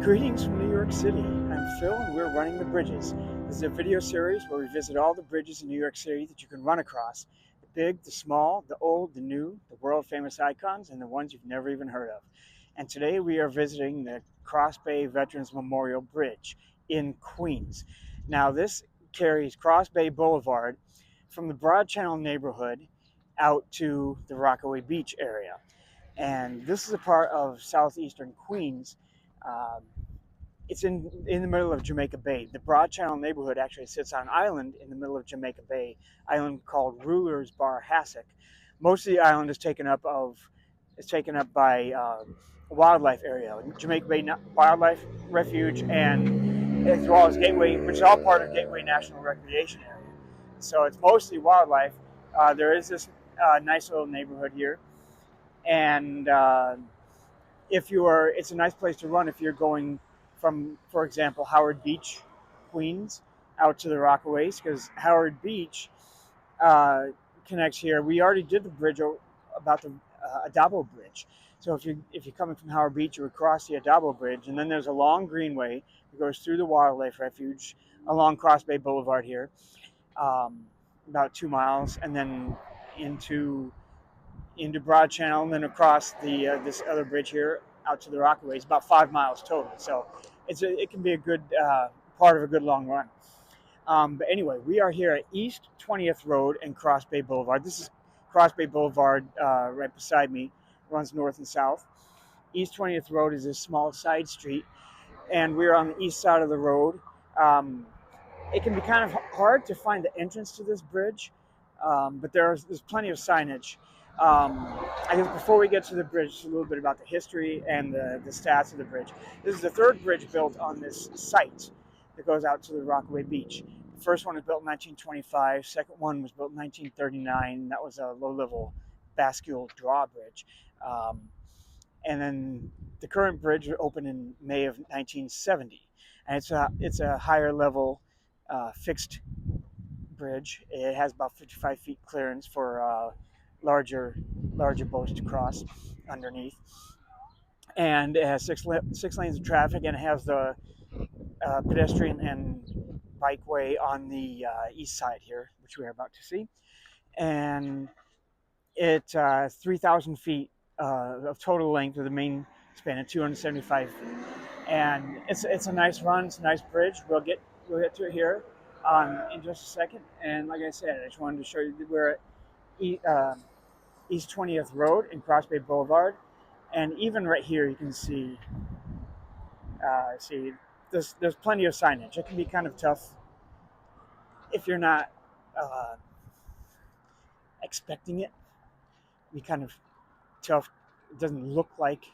Greetings from New York City. I'm Phil and we're running the bridges. This is a video series where we visit all the bridges in New York City that you can run across. The big, the small, the old, the new, the world famous icons, and the ones you've never even heard of. And today we are visiting the Cross Bay Veterans Memorial Bridge in Queens. Now this carries Cross Bay Boulevard from the Broad Channel neighborhood out to the Rockaway Beach area. And this is a part of southeastern Queens. Um, it's in the middle of Jamaica Bay. The Broad Channel neighborhood actually sits on an island in the middle of Jamaica Bay, island called Ruler's Bar Hassock. Most of the island is taken up by a wildlife area, Jamaica Bay Wildlife Refuge, and as well as Gateway, which is all part of Gateway National Recreation Area. So it's mostly wildlife. There is this nice little neighborhood here, and it's a nice place to run if you're going from, for example, Howard Beach, Queens, out to the Rockaways, because Howard Beach connects here. We already did the bridge about the Adabo Bridge. So if you're coming from Howard Beach, you would cross the Adabo Bridge, and then there's a long greenway that goes through the Wildlife Refuge along Cross Bay Boulevard here, about 2 miles, and then into Broad Channel, and then across this other bridge here out to the Rockaways, about 5 miles total. So it can be a good part of a good long run. But anyway, we are here at East 20th Road and Cross Bay Boulevard. This is Cross Bay Boulevard right beside me, runs north and south. East 20th Road is a small side street, and we're on the east side of the road. It can be kind of hard to find the entrance to this bridge, but there's plenty of signage. I guess before we get to the bridge, just a little bit about the history and the stats of the bridge. This is the third bridge built on this site that goes out to the Rockaway Beach. The first one was built in 1925. Second one was built in 1939. That was a low-level bascule drawbridge. And then the current bridge opened in May of 1970. And it's a higher level fixed bridge. It has about 55 feet clearance for larger boats to cross underneath, and it has six lanes of traffic, and it has the pedestrian and bikeway on the east side here, which we are about to see. And it's 3,000 feet of total length of the main span of 275 feet, and it's a nice run. It's a nice bridge. We'll get to it here in just a second. And like I said, I just wanted to show you that we're at East 20th Road and Cross Bay Boulevard, and even right here you can see there's plenty of signage. It can be kind of tough if you're not expecting it. Be kind of tough. It doesn't look like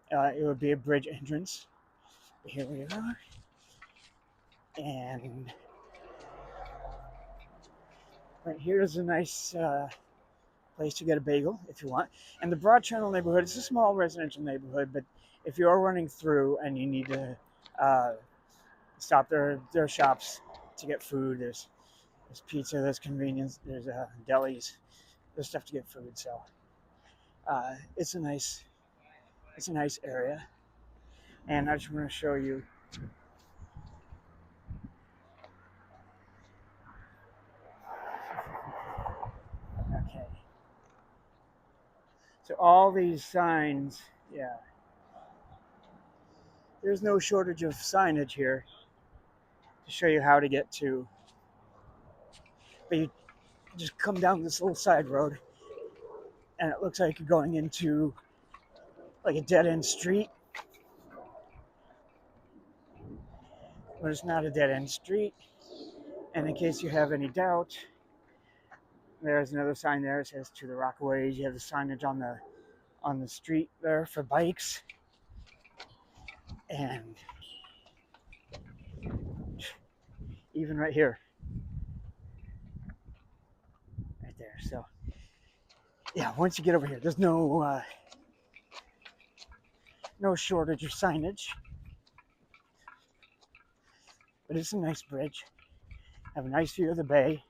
it would be a bridge entrance. But here we are, and right here is a nice place to get a bagel if you want. And the Broad Channel neighborhood, it's a small residential neighborhood, but if you are running through and you need to stop, there are shops to get food. There's pizza, there's convenience, there's delis, there's stuff to get food. So it's a nice area, and I just want to show you. Okay. So all these signs, yeah. There's no shortage of signage here to show you how to get to. But you just come down this little side road, and it looks like you're going into like a dead-end street. But it's not a dead-end street. And in case you have any doubt, there's another sign there. It says to the Rockaways. You have the signage on the street there for bikes. And even right here. Right there. So yeah, once you get over here, there's no shortage of signage. But it's a nice bridge. Have a nice view of the bay.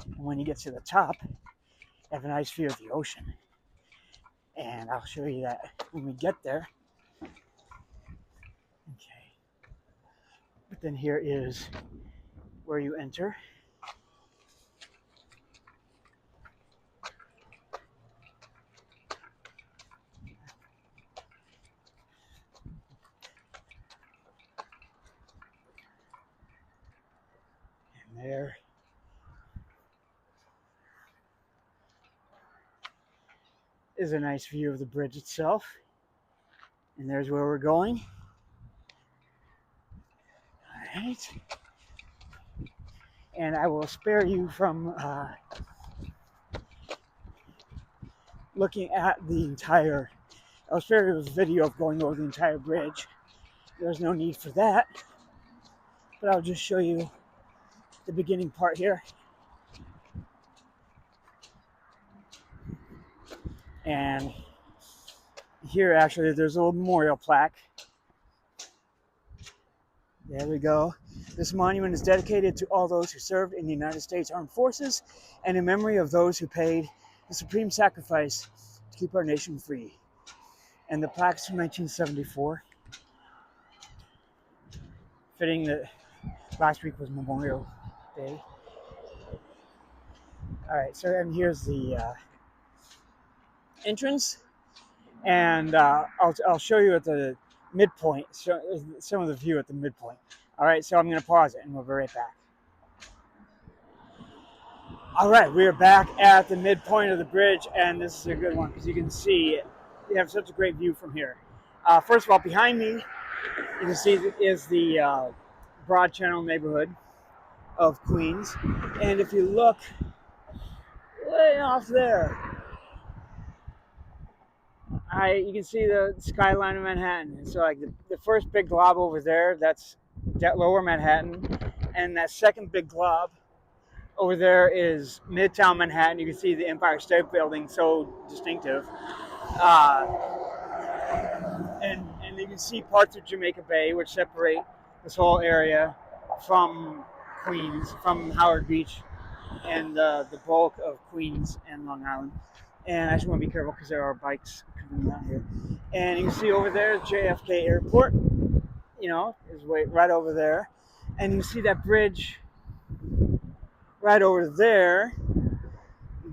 And when you get to the top, have a nice view of the ocean. And I'll show you that when we get there. But then here is where you enter. And there is a nice view of the bridge itself. And there's where we're going. All right. And I will spare you from looking at the entire, I'll spare you this video of going over the entire bridge. There's no need for that. But I'll just show you the beginning part here. And here actually there's a little memorial plaque. There we go. This monument is dedicated to all those who served in the United States Armed Forces and in memory of those who paid the supreme sacrifice to keep our nation free. And the plaque's from 1974. Fitting that last week was Memorial Day. All right, so and here's the entrance. And I'll show you at the midpoint, some of the view at the midpoint. All right, so I'm going to pause it and we'll be right back. All right, we are back at the midpoint of the bridge, and this is a good one because you can see you have such a great view from here. First of all, behind me, you can see is the Broad Channel neighborhood of Queens, and if you look way off there, you can see the skyline of Manhattan. So like the first big glob over there, that's lower Manhattan, and that second big glob over there is Midtown Manhattan. You can see the Empire State Building, so distinctive. And you can see parts of Jamaica Bay, which separate this whole area from Queens, from Howard Beach, and the bulk of Queens and Long Island. And I just want to be careful because there are bikes coming down here. And you can see over there, JFK Airport, you know, is right over there. And you see that bridge right over there.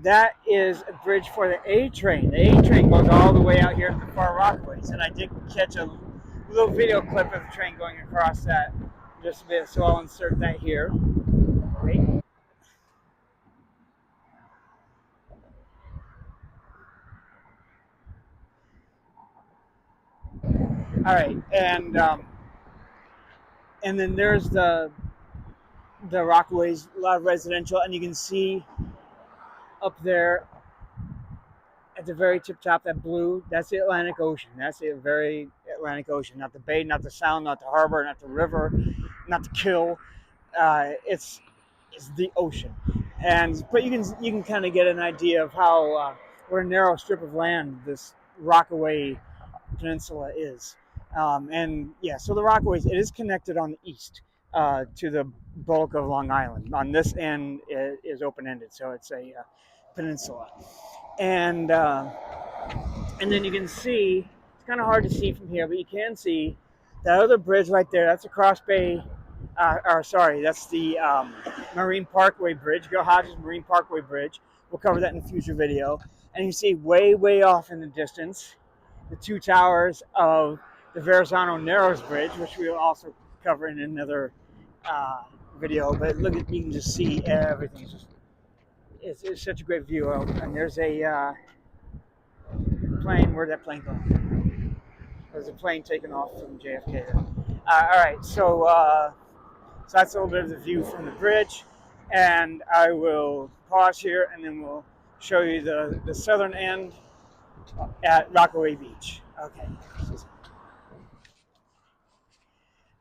That is a bridge for the A train. The A train goes all the way out here to the far Rockaways. And I did catch a little video clip of the train going across that just a bit, so I'll insert that here. Great. All right, and then there's the Rockaways, a lot of residential, and you can see up there at the very tip top, that blue, that's the Atlantic Ocean. That's the very Atlantic Ocean, not the bay, not the sound, not the harbor, not the river, not the kill. It's the ocean, but you can kind of get an idea of how what a narrow strip of land this Rockaway Peninsula is. And yeah, so the Rockaways, it is connected on the east to the bulk of Long Island. On this end, it is open-ended, so it's a peninsula. And then you can see, it's kind of hard to see from here, but you can see that other bridge right there. That's a Cross Bay, that's the Marine Parkway Bridge, Gil Hodges Marine Parkway Bridge. We'll cover that in a future video. And you see way, way off in the distance, the two towers of the Verrazano Narrows Bridge, which we will also cover in another video. But look, you can just see everything. It's such a great view. And there's a plane. Where'd that plane go? There's a plane taking off from JFK. All right, so that's a little bit of the view from the bridge. And I will pause here, and then we'll show you the southern end at Rockaway Beach.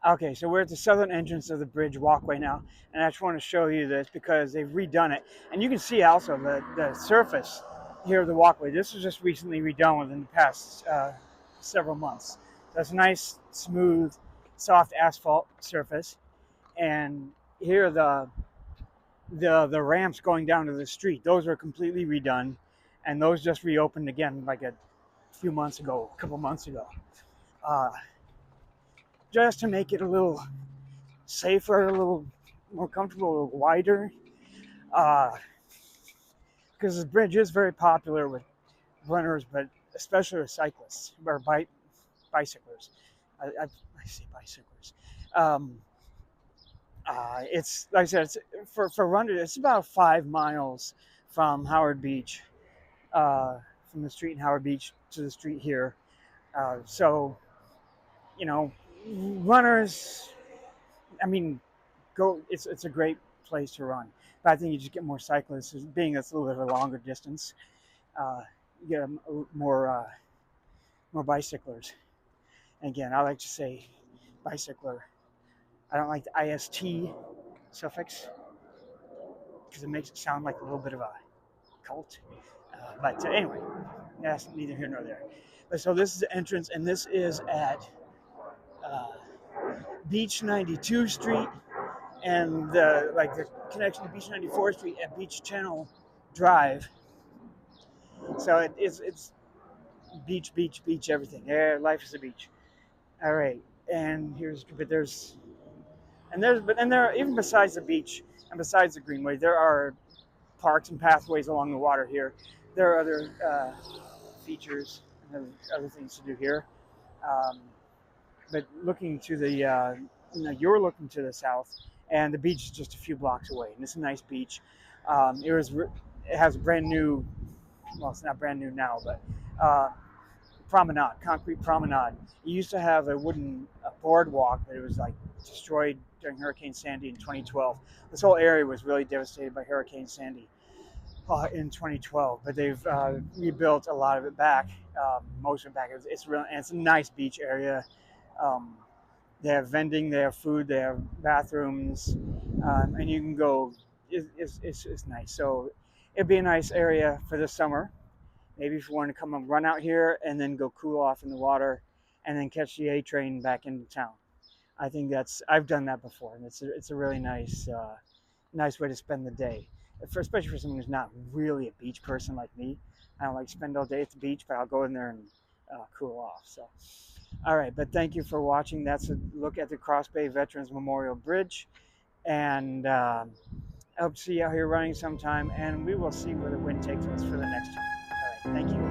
Okay, so we're at the southern entrance of the bridge walkway now, and I just want to show you this because they've redone it. And you can see also the surface here of the walkway. This was just recently redone within the past several months. So it's a nice, smooth, soft asphalt surface. And here are the ramps going down to the street. Those were completely redone, and those just reopened again like a couple months ago. Just to make it a little safer, a little more comfortable, a little wider. Uh, because the bridge is very popular with runners, but especially with cyclists or bicyclers. I say bicyclers. Um, it's like I said, it's, for runners, it's about 5 miles from Howard Beach, uh, from the street in Howard Beach to the street here. So you know, runners. I mean, go. It's a great place to run, but I think you just get more cyclists, being it's a little bit of a longer distance. Uh, you get more bicyclers. And again, I like to say bicycler. I don't like the ist suffix because it makes it sound like a little bit of a cult. But anyway, that's neither here nor there. But so this is the entrance, and this is at uh, Beach 92 Street, and the connection to Beach 94th Street at Beach Channel Drive. So it's beach, beach, beach, everything. Yeah, life is a beach. All right, and there even besides the beach and besides the greenway, there are parks and pathways along the water here. There are other features and other things to do here. Um, but looking to the, you're looking to the south, and the beach is just a few blocks away, and it's a nice beach. It has a brand new, well, it's not brand new now, but promenade, concrete promenade. It used to have a wooden boardwalk, but it was like destroyed during Hurricane Sandy in 2012. This whole area was really devastated by Hurricane Sandy in 2012, but they've rebuilt a lot of it back, most of it back. It's real, and it's a nice beach area. Um, they have vending, they have food, they have bathrooms, and you can go. It's nice. So it'd be a nice area for the summer. Maybe if you want to come and run out here and then go cool off in the water, and then catch the A train back into town. I think I've done that before, and it's a really nice way to spend the day. Especially for someone who's not really a beach person like me. I don't like to spend all day at the beach, but I'll go in there and cool off. So, all right, but thank you for watching. That's a look at the Cross Bay Veterans Memorial Bridge, and I hope to see you out here running sometime, and we will see where the wind takes us for the next time. All right, thank you.